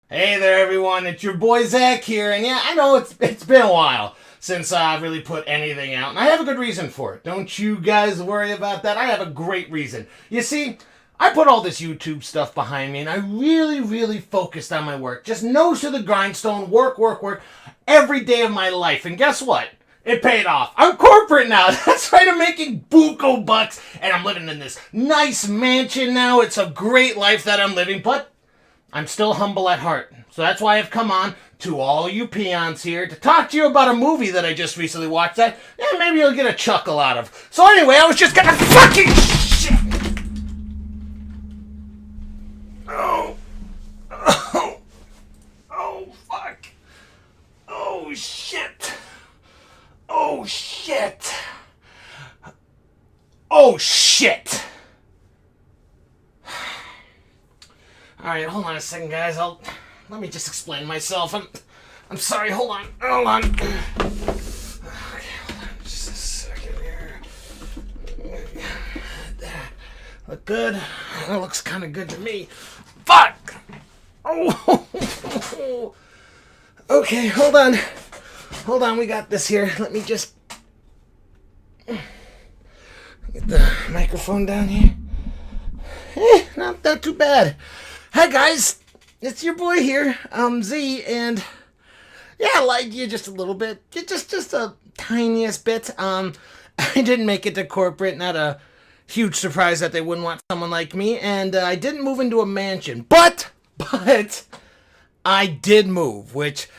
Hey there, everyone. It's your boy Zach here, and yeah, I know it's been a while since I've really put anything out, and I have a good reason for it. Don't you guys worry about that. I have a great reason. You see, I put all this YouTube stuff behind me, and I really focused on my work. Just nose to the grindstone, work, every day of my life. And guess what? It paid off. I'm corporate now. That's right, I'm making buco bucks, and I'm living in this nice mansion now. It's a great life that I'm living, but I'm still humble at heart. So that's why I've come on to all you peons here to talk to you about a movie that I just recently watched that maybe you'll get a chuckle out of. So anyway, I was just gonna fucking shit. Oh, fuck. Oh, shit. Oh, shit. Oh, shit. Alright, hold on a second, guys. Let me just explain myself. I'm sorry, hold on. Okay, hold on just a second here. Look good? That looks kind of good to me. Fuck! Oh! Okay, hold on. Hold on, we got this here. Let me just get the microphone down here. Not too bad. Hi guys, it's your boy here, Z, and yeah, I like you just a little bit, just a tiniest bit. I didn't make it to corporate, not a huge surprise that they wouldn't want someone like me, and I didn't move into a mansion, but I did move, which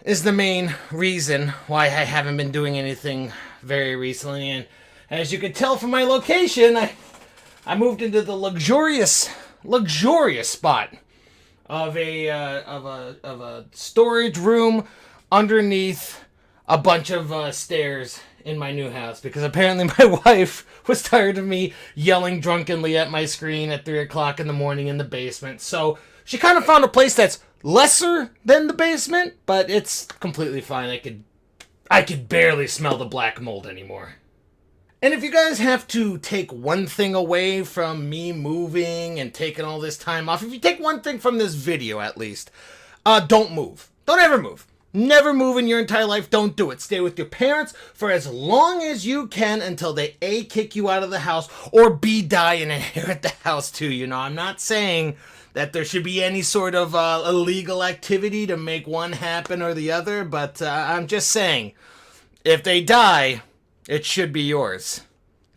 is the main reason why I haven't been doing anything very recently, and as you can tell from my location, I moved into the luxurious spot of a storage room underneath a bunch of stairs in my new house, because apparently my wife was tired of me yelling drunkenly at my screen at 3 o'clock in the morning in the basement. So she kind of found a place that's lesser than the basement, but it's completely fine. I could barely smell the black mold anymore. And if you guys have to take one thing away from me moving and taking all this time off, if you take one thing from this video at least, don't move. Don't ever move. Never move in your entire life. Don't do it. Stay with your parents for as long as you can until they A, kick you out of the house, or B, die and inherit the house too. You know, I'm not saying that there should be any sort of illegal activity to make one happen or the other, but I'm just saying, if they die, it should be yours.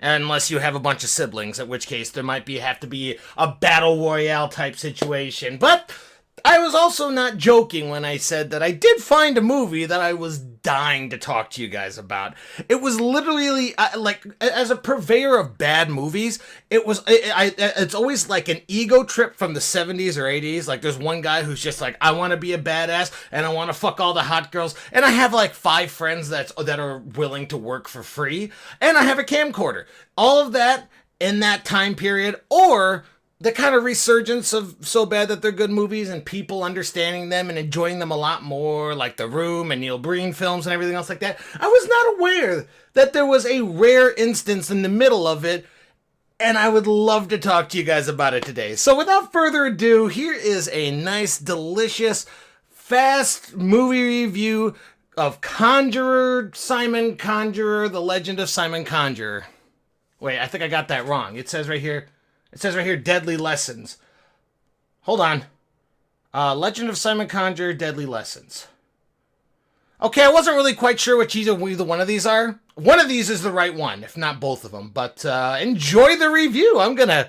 Unless you have a bunch of siblings, at which case there might have to be a battle royale type situation. But I was also not joking when I said that I did find a movie that I was dying to talk to you guys about. It was literally, like, as a purveyor of bad movies, it's always like an ego trip from the 70s or 80s. Like, there's one guy who's just like, I want to be a badass, and I want to fuck all the hot girls, and I have like 5 friends that are willing to work for free, and I have a camcorder. All of that in that time period, or the kind of resurgence of so bad that they're good movies and people understanding them and enjoying them a lot more, like The Room and Neil Breen films and everything else like that. I was not aware that there was a rare instance in the middle of it, and I would love to talk to you guys about it today. So without further ado, here is a nice, delicious, fast movie review of Simon Conjurer, The Legend of Simon Conjurer. Wait, I think I got that wrong. It says right here, Deadly Lessons. Hold on. Legend of Simon Conjurer, Deadly Lessons. Okay, I wasn't really quite sure which either one of these are. One of these is the right one, if not both of them. But enjoy the review. I'm gonna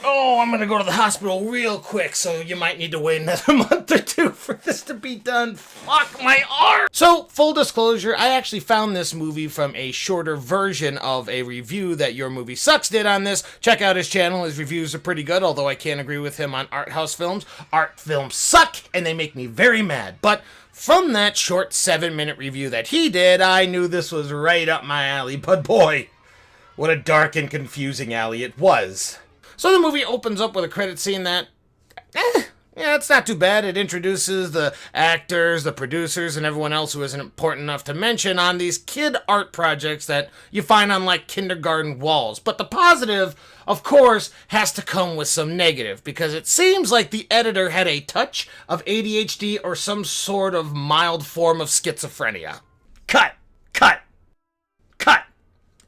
go to the hospital real quick, so you might need to wait another month or 2 for this to be done. Fuck my arm! So, full disclosure, I actually found this movie from a shorter version of a review that Your Movie Sucks did on this. Check out his channel. His reviews are pretty good, although I can't agree with him on art house films. Art films suck, and they make me very mad. But from that short 7-minute review that he did, I knew this was right up my alley. But boy, what a dark and confusing alley it was. So the movie opens up with a credit scene that Yeah, it's not too bad. It introduces the actors, the producers, and everyone else who isn't important enough to mention on these kid art projects that you find on like kindergarten walls. But the positive, of course, has to come with some negative, because it seems like the editor had a touch of ADHD or some sort of mild form of schizophrenia. Cut! Cut! Cut!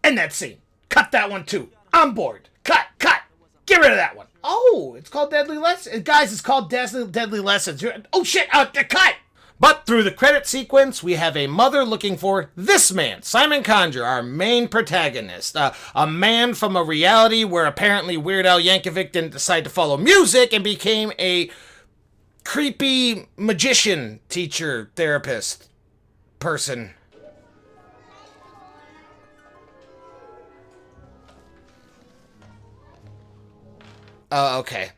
End that scene. Cut that one too. I'm bored. Cut! Cut! Get rid of that one. Oh, it's called Deadly Lessons. Guys, it's called Deadly Lessons. Oh shit, cut! But through the credit sequence, we have a mother looking for this man, Simon Conjure, our main protagonist. A man from a reality where apparently Weird Al Yankovic didn't decide to follow music and became a creepy magician, teacher, therapist, person. Okay.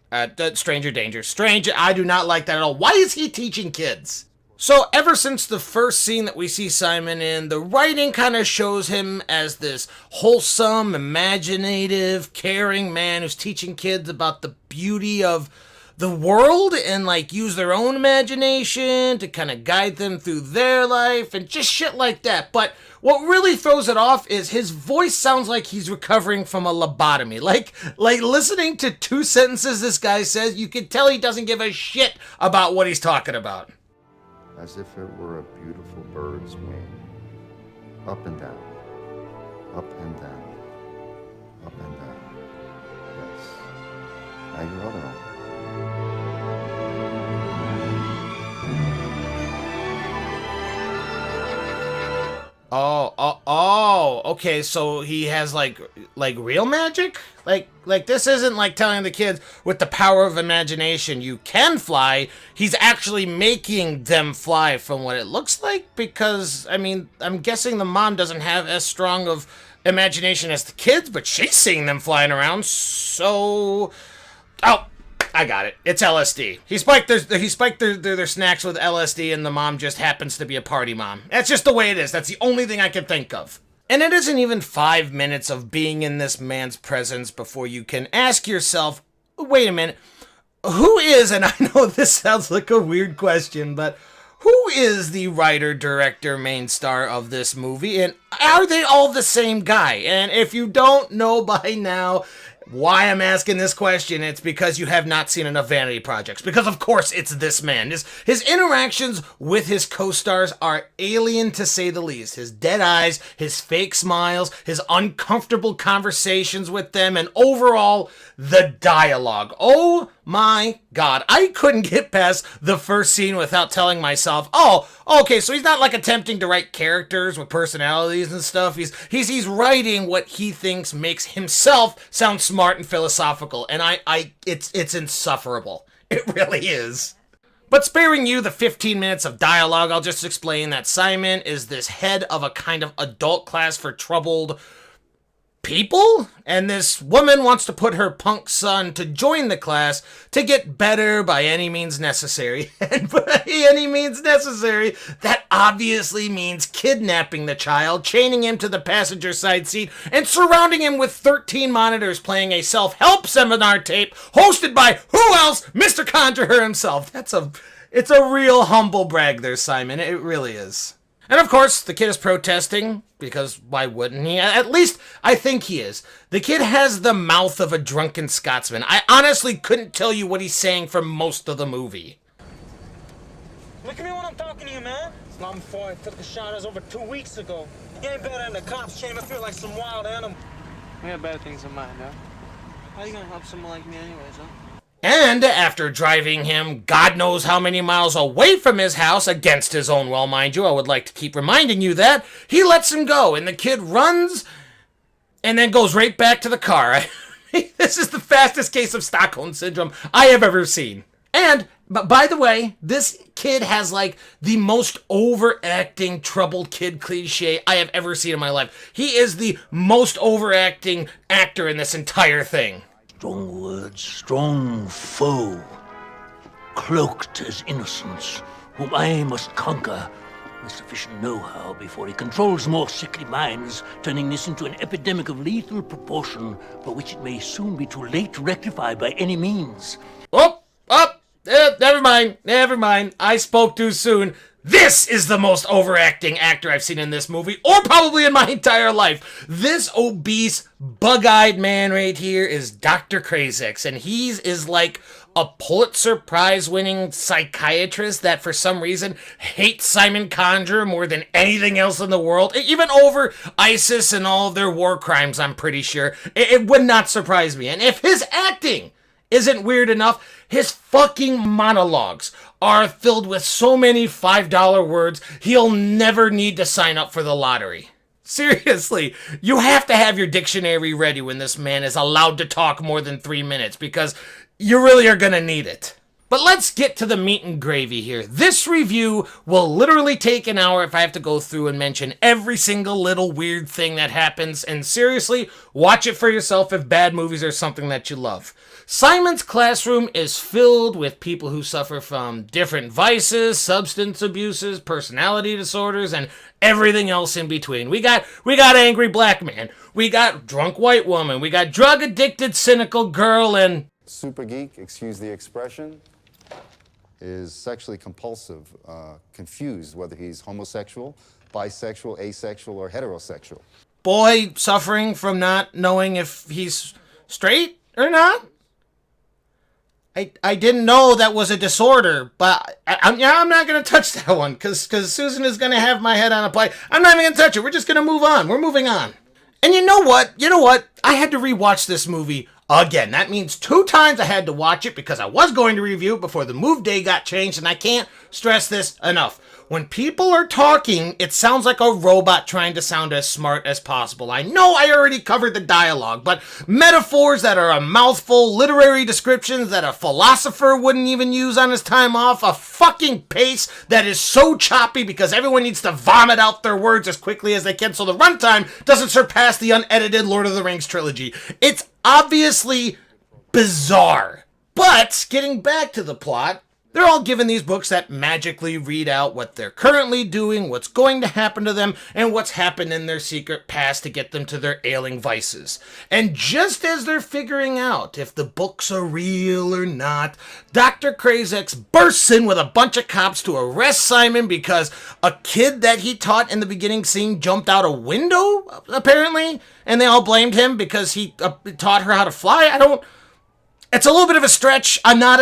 Stranger danger. Strange. I do not like that at all. Why is he teaching kids? So ever since the first scene that we see Simon in, the writing kind of shows him as this wholesome, imaginative, caring man who's teaching kids about the beauty of the world and like use their own imagination to kind of guide them through their life and just shit like that. But what really throws it off is his voice sounds like he's recovering from a lobotomy. Like listening to 2 sentences this guy says, you can tell he doesn't give a shit about what he's talking about. As if it were a beautiful bird's wing. Up and down. Up and down. Up and down. Yes. Now your other arm. Okay, so he has like real magic? Like this isn't like telling the kids with the power of imagination you can fly. He's actually making them fly from what it looks like, because I mean, I'm guessing the mom doesn't have as strong of imagination as the kids, but she's seeing them flying around. So I got it. It's LSD. He spiked their snacks with LSD, and the mom just happens to be a party mom. That's just the way it is. That's the only thing I can think of. And it isn't even 5 minutes of being in this man's presence before you can ask yourself, wait a minute, who is, and I know this sounds like a weird question, but who is the writer, director, main star of this movie? And are they all the same guy? And if you don't know by now why I'm asking this question, it's because you have not seen enough Vanity Projects. Because of course it's this man. His interactions with his co-stars are alien to say the least. His dead eyes, his fake smiles, his uncomfortable conversations with them, and overall, the dialogue. Oh my god. I couldn't get past the first scene without telling myself, oh, okay, so he's not like attempting to write characters with personalities and stuff. He's writing what he thinks makes himself sound smart and philosophical, and it's insufferable. It really is. But sparing you the 15 minutes of dialogue, I'll just explain that Simon is this head of a kind of adult class for troubled people, and this woman wants to put her punk son to join the class to get better by any means necessary. And by any means necessary, that obviously means kidnapping the child, chaining him to the passenger side seat, and surrounding him with 13 monitors playing a self-help seminar tape hosted by who else? Mr. Conjurer himself. It's a real humble brag there, Simon. It really is. And of course, the kid is protesting, because why wouldn't he? At least, I think he is. The kid has the mouth of a drunken Scotsman. I honestly couldn't tell you what he's saying for most of the movie. Look at me when I'm talking to you, man. It's not before I took the shot as over 2 weeks ago. You ain't better than the cops, Shane. I feel like some wild animal. We have better things in mind, huh? How you gonna help someone like me anyways, huh? And after driving him God knows how many miles away from his house, against his own will, mind you, I would like to keep reminding you that, he lets him go, and the kid runs and then goes right back to the car. This is the fastest case of Stockholm Syndrome I have ever seen. And, but by the way, this kid has like the most overacting troubled kid cliche I have ever seen in my life. He is the most overacting actor in this entire thing. Strong words, strong foe, cloaked as innocence, whom I must conquer with sufficient know-how before he controls more sickly minds, turning this into an epidemic of lethal proportion, for which it may soon be too late to rectify by any means. Oh, Never mind. Never mind. I spoke too soon. This is the most overacting actor I've seen in this movie, or probably in my entire life. This obese, bug-eyed man right here is Dr. Krazek, and he is like a Pulitzer Prize-winning psychiatrist that for some reason hates Simon Conjure more than anything else in the world, even over ISIS and all of their war crimes, I'm pretty sure. It would not surprise me. And if his acting isn't weird enough, his fucking monologues are filled with so many $5 words, he'll never need to sign up for the lottery. Seriously, you have to have your dictionary ready when this man is allowed to talk more than 3 minutes, because you really are gonna need it. But let's get to the meat and gravy here. This review will literally take an hour if I have to go through and mention every single little weird thing that happens, and seriously, watch it for yourself if bad movies are something that you love. Simon's classroom is filled with people who suffer from different vices, substance abuses, personality disorders, and everything else in between. We got angry black man, we got drunk white woman, we got drug addicted cynical girl, and Super geek, excuse the expression, is sexually compulsive, confused whether he's homosexual, bisexual, asexual, or heterosexual. boy suffering from not knowing if he's straight or not. I didn't know that was a disorder, but I'm not going to touch that one, because Susan is going to have my head on a pike. I'm not even going to touch it. We're just going to move on. We're moving on. And you know what? I had to rewatch this movie again. That means 2 times I had to watch it, because I was going to review it before the move day got changed, and I can't stress this enough. When people are talking, it sounds like a robot trying to sound as smart as possible. I know I already covered the dialogue, but metaphors that are a mouthful, literary descriptions that a philosopher wouldn't even use on his time off, a fucking pace that is so choppy because everyone needs to vomit out their words as quickly as they can so the runtime doesn't surpass the unedited Lord of the Rings trilogy. It's obviously bizarre. But getting back to the plot, they're all given these books that magically read out what they're currently doing, what's going to happen to them, and what's happened in their secret past to get them to their ailing vices. And just as they're figuring out if the books are real or not, Dr. Krazek bursts in with a bunch of cops to arrest Simon because a kid that he taught in the beginning scene jumped out a window, apparently, and they all blamed him because he taught her how to fly. It's a little bit of a stretch. I'm not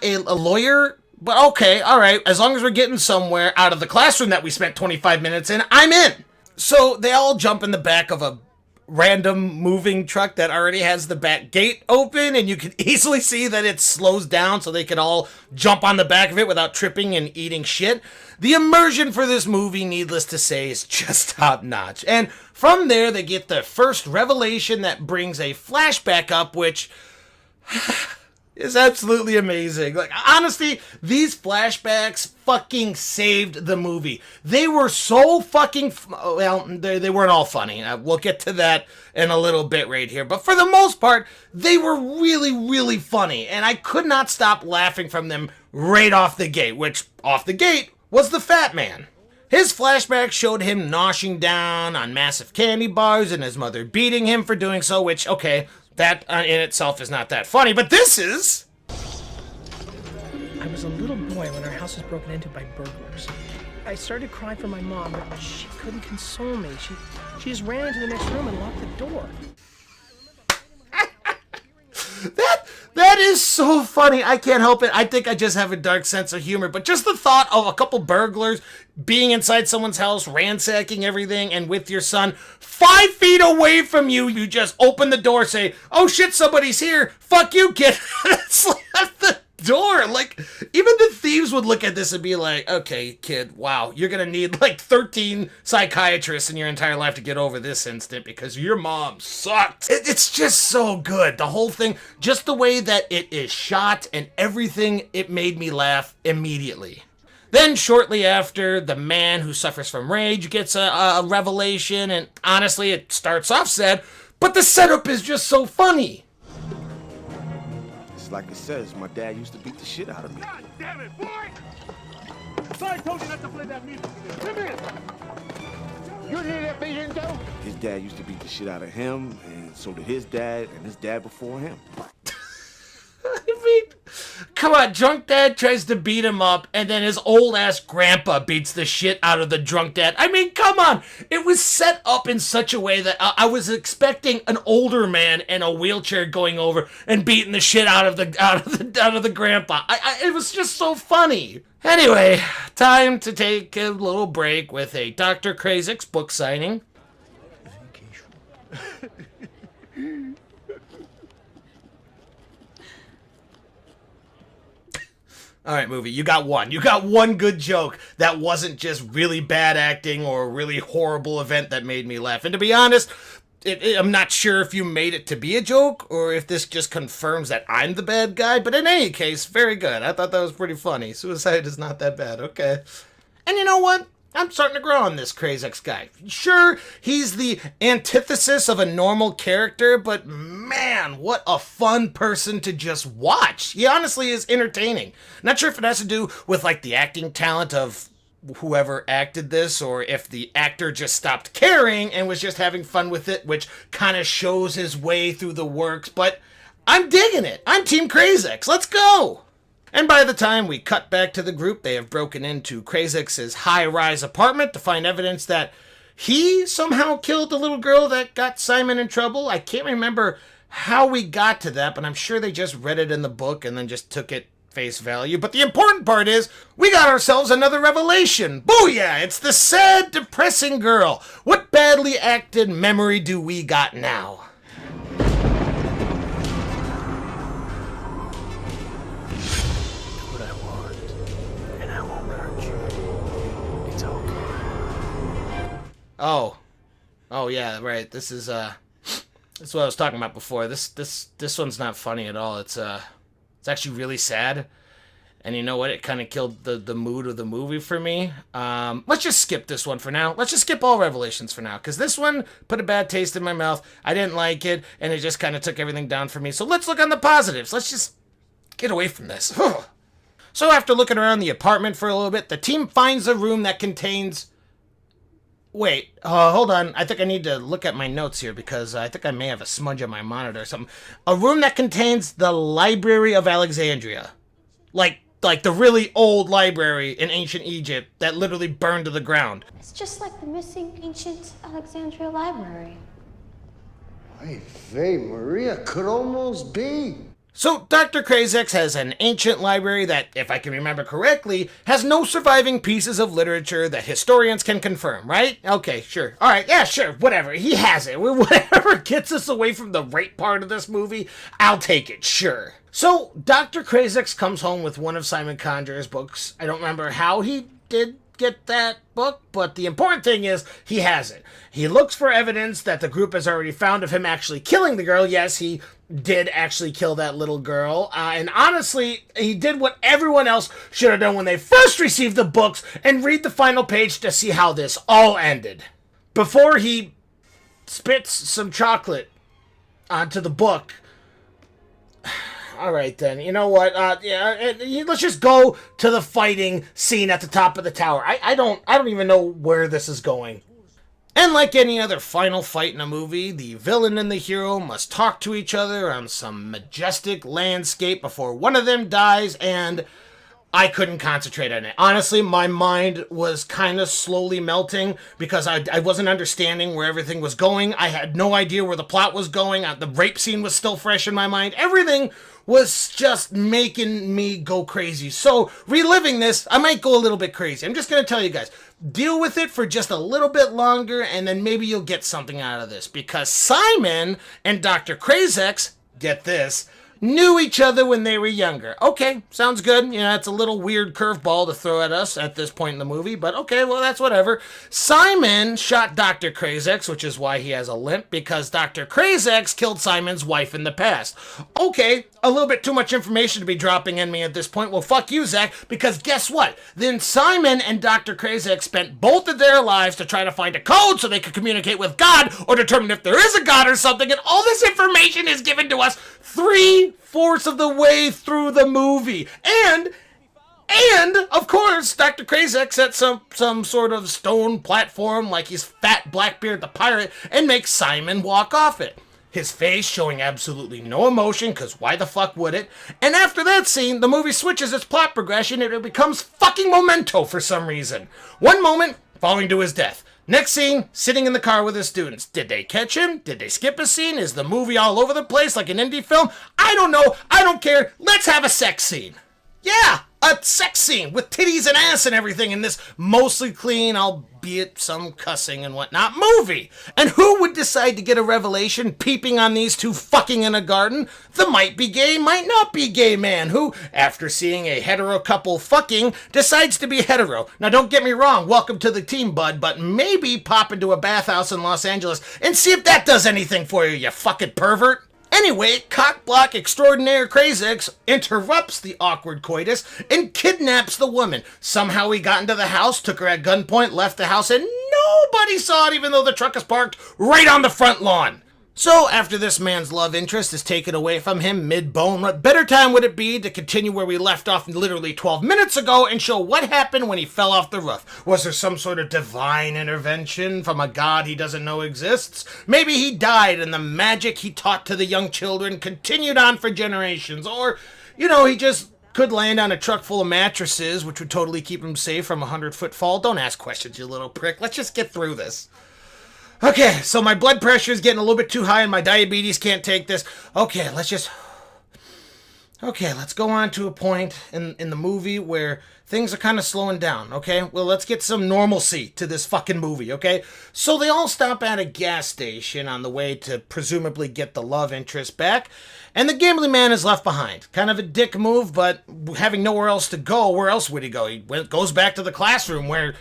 a lawyer, but okay, all right. As long as we're getting somewhere out of the classroom that we spent 25 minutes in, I'm in. So they all jump in the back of a random moving truck that already has the back gate open, and you can easily see that it slows down so they can all jump on the back of it without tripping and eating shit. The immersion for this movie, needless to say, is just top notch. And from there, they get the first revelation that brings a flashback up, which is absolutely amazing. Like, honestly, these flashbacks fucking saved the movie. They were so fucking, well, they weren't all funny. We'll get to that in a little bit right here. But for the most part, they were really, really funny. And I could not stop laughing from them right off the gate, which, off the gate, was the fat man. His flashback showed him noshing down on massive candy bars and his mother beating him for doing so, which, okay, that in itself is not that funny, but this is... I was a little boy when our house was broken into by burglars. I started crying for my mom, but she couldn't console me. She just ran into the next room and locked the door. That is so funny. I can't help it. I think I just have a dark sense of humor. But just the thought of a couple burglars being inside someone's house, ransacking everything, and with your son 5 feet away from you, you just open the door, say, "Oh shit, somebody's here. Fuck you, kid." Slam the door. Like, even the thieves would look at this and be like, "Okay, kid, wow, you're gonna need like 13 psychiatrists in your entire life to get over this instant because your mom sucked." It's just so good. The whole thing, just the way that it is shot and everything, it made me laugh immediately. Then shortly after, the man who suffers from rage gets a revelation, and honestly, it starts off sad, but the setup is just so funny. Like it says, my dad used to beat the shit out of me. God damn it, boy! I told you not to play that music. Come here. You hear that vision, though? His dad used to beat the shit out of him, and so did his dad, and his dad before him. I mean, Come on, drunk dad tries to beat him up, and then his old-ass grandpa beats the shit out of the drunk dad. I mean, come on! It was set up in such a way that I was expecting an older man in a wheelchair going over and beating the shit out of the grandpa. It was just so funny. Anyway, time to take a little break with a Dr. Krazik's book signing. All right, movie, you got one. You got one good joke that wasn't just really bad acting or a really horrible event that made me laugh. And to be honest, I'm not sure if you made it to be a joke or if this just confirms that I'm the bad guy. But in any case, very good. I thought that was pretty funny. Suicide is not that bad. Okay. And you know what? I'm starting to grow on this Krazik's guy. Sure, he's the antithesis of a normal character, but man, what a fun person to just watch. He honestly is entertaining. Not sure if it has to do with like the acting talent of whoever acted this, or if the actor just stopped caring and was just having fun with it, which kind of shows his way through the works, but I'm digging it. I'm Team Krazik's. Let's go! And by the time we cut back to the group, they have broken into Krazik's high-rise apartment to find evidence that he somehow killed the little girl that got Simon in trouble. I can't remember how we got to that, but I'm sure they just read it in the book and then just took it face value. But the important part is, we got ourselves another revelation. Booyah! It's the sad, depressing girl. What badly acted memory do we got now? Oh yeah, right. This is what I was talking about before. This one's not funny at all. It's actually really sad. And you know what? It kind of killed the mood of the movie for me. Let's just skip this one for now. Let's just skip all Revelations for now, because this one put a bad taste in my mouth. I didn't like it, and it just kind of took everything down for me. So let's look on the positives. Let's just get away from this. So after looking around the apartment for a little bit, the team finds a room that contains... Wait, hold on. I think I need to look at my notes here because I think I may have a smudge on my monitor or something. A room that contains the Library of Alexandria. Like the really old library in ancient Egypt that literally burned to the ground. It's just like the missing ancient Alexandria library. Ay, vey, Maria, could almost be. So, Dr. Krazik's has an ancient library that, if I can remember correctly, has no surviving pieces of literature that historians can confirm, right? Okay, sure. Alright, yeah, sure, whatever. He has it. Whatever gets us away from the rape part of this movie, I'll take it, sure. So, Dr. Krazik's comes home with one of Simon Conjurer's books. I don't remember how he did get that book, but the important thing is he has it. He looks for evidence that the group has already found of him actually killing the girl. Yes, he did actually kill that little girl, and honestly, he did what everyone else should have done when they first received the books and read the final page to see how this all ended. Before he spits some chocolate onto the book. All right, then. You know what? Let's just go to the fighting scene at the top of the tower. I don't even know where this is going. And like any other final fight in a movie, the villain and the hero must talk to each other on some majestic landscape before one of them dies, and I couldn't concentrate on it. Honestly, my mind was kind of slowly melting because I wasn't understanding where everything was going. I had no idea where the plot was going. The rape scene was still fresh in my mind. Everything was just making me go crazy. So, reliving this, I might go a little bit crazy. I'm just going to tell you guys, deal with it for just a little bit longer, and then maybe you'll get something out of this. Because Simon and Dr. Krazik's, get this, knew each other when they were younger. Okay, sounds good. You know, it's a little weird curveball to throw at us at this point in the movie, but okay, well, that's whatever. Simon shot Dr. Krazik's, which is why he has a limp, because Dr. Krazik's killed Simon's wife in the past. Okay, a little bit too much information to be dropping in me at this point. Well, fuck you, Zach, because guess what? Then Simon and Dr. Krazik spent both of their lives to try to find a code so they could communicate with God or determine if there is a God or something, and all this information is given to us 3/4 of the way through the movie. And of course, Dr. Krazik's at some sort of stone platform like he's Fat Blackbeard the pirate and makes Simon walk off it. his face showing absolutely no emotion, because why the fuck would it? And after that scene, the movie switches its plot progression and it becomes fucking Memento for some reason. One moment, falling to his death. Next scene, sitting in the car with his students. Did they catch him? Did they skip a scene? Is the movie all over the place like an indie film? I don't know. I don't care. Let's have a sex scene. Yeah, a sex scene with titties and ass and everything in this mostly clean, albeit some cussing and whatnot, movie. And who would decide to get a revelation peeping on these two fucking in a garden? The might be gay, might not be gay man who, after seeing a hetero couple fucking, decides to be hetero. Now don't get me wrong, welcome to the team, bud, but maybe pop into a bathhouse in Los Angeles and see if that does anything for you, you fucking pervert. Anyway, cockblock extraordinaire Crazix interrupts the awkward coitus and kidnaps the woman. Somehow he got into the house, took her at gunpoint, left the house, and nobody saw it even though the truck is parked right on the front lawn. So, after this man's love interest is taken away from him mid-bone, what better time would it be to continue where we left off literally 12 minutes ago and show what happened when he fell off the roof? Was there some sort of divine intervention from a god he doesn't know exists? Maybe he died and the magic he taught to the young children continued on for generations. Or, he just could land on a truck full of mattresses, which would totally keep him safe from a 100-foot fall. Don't ask questions, you little prick. Let's just get through this. Okay, so my blood pressure is getting a little bit too high and my diabetes can't take this. Okay, let's go on to a point in the movie where things are kind of slowing down, okay? Well, let's get some normalcy to this fucking movie, okay? So they all stop at a gas station on the way to presumably get the love interest back, and the gambling man is left behind. Kind of a dick move, but having nowhere else to go, where else would he go? He goes back to the classroom where...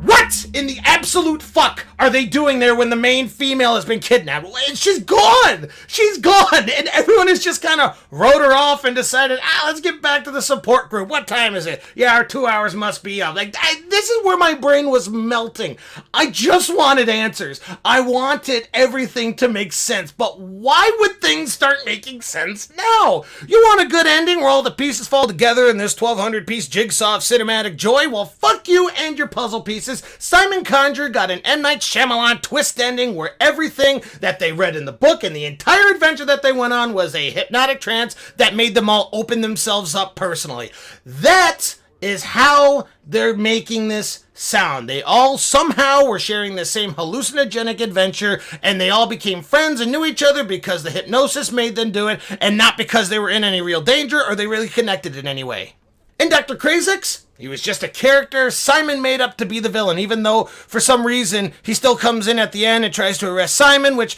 What in the absolute fuck are they doing there when the main female has been kidnapped? She's gone! She's gone! And everyone has just kind of wrote her off and decided, let's get back to the support group. What time is it? Yeah, our 2 hours must be up. This is where my brain was melting. I just wanted answers. I wanted everything to make sense. But why would things start making sense now? You want a good ending where all the pieces fall together in this 1,200-piece jigsaw of cinematic joy? Well, fuck you and your puzzle pieces. Simon Conjure got an M. Night Shyamalan twist ending where everything that they read in the book and the entire adventure that they went on was a hypnotic trance that made them all open themselves up personally. That is how they're making this sound. They all somehow were sharing the same hallucinogenic adventure, and they all became friends and knew each other because the hypnosis made them do it, and not because they were in any real danger or they really connected in any way. And Dr. Crazix? He was just a character Simon made up to be the villain, even though, for some reason, he still comes in at the end and tries to arrest Simon, which...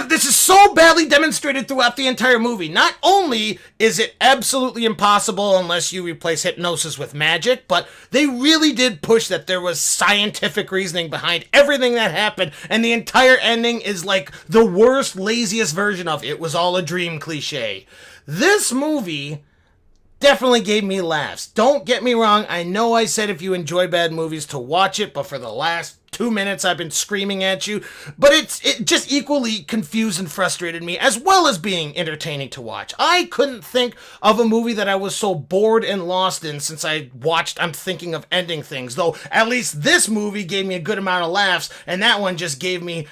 this is so badly demonstrated throughout the entire movie. Not only is it absolutely impossible unless you replace hypnosis with magic, but they really did push that there was scientific reasoning behind everything that happened, and the entire ending is like the worst, laziest version of "it was all a dream" cliche. This movie definitely gave me laughs. Don't get me wrong, I know I said if you enjoy bad movies to watch it, but for the last 2 minutes I've been screaming at you, but it just equally confused and frustrated me, as well as being entertaining to watch. I couldn't think of a movie that I was so bored and lost in since I watched I'm Thinking of Ending Things, though at least this movie gave me a good amount of laughs, and that one just gave me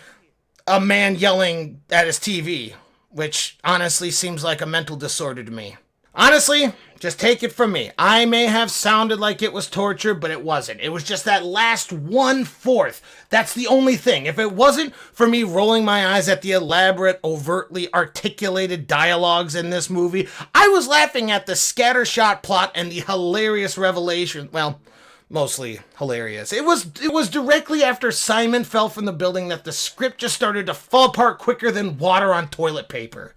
a man yelling at his TV, which honestly seems like a mental disorder to me. Honestly, just take it from me. I may have sounded like it was torture, but it wasn't. It was just that last 1/4. That's the only thing. If it wasn't for me rolling my eyes at the elaborate, overtly articulated dialogues in this movie, I was laughing at the scattershot plot and the hilarious revelation. Well, mostly hilarious. It was directly after Simon fell from the building that the script just started to fall apart quicker than water on toilet paper.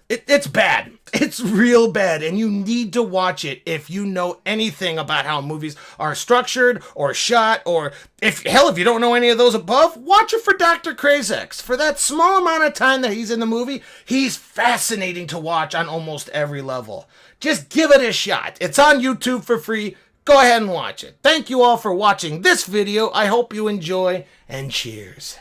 It's bad. It's real bad, and you need to watch it if you know anything about how movies are structured or shot, or if you don't know any of those above, watch it for Dr. Crazix. For that small amount of time that he's in the movie, he's fascinating to watch on almost every level. Just give it a shot. It's on YouTube for free. Go ahead and watch it. Thank you all for watching this video. I hope you enjoy, and cheers.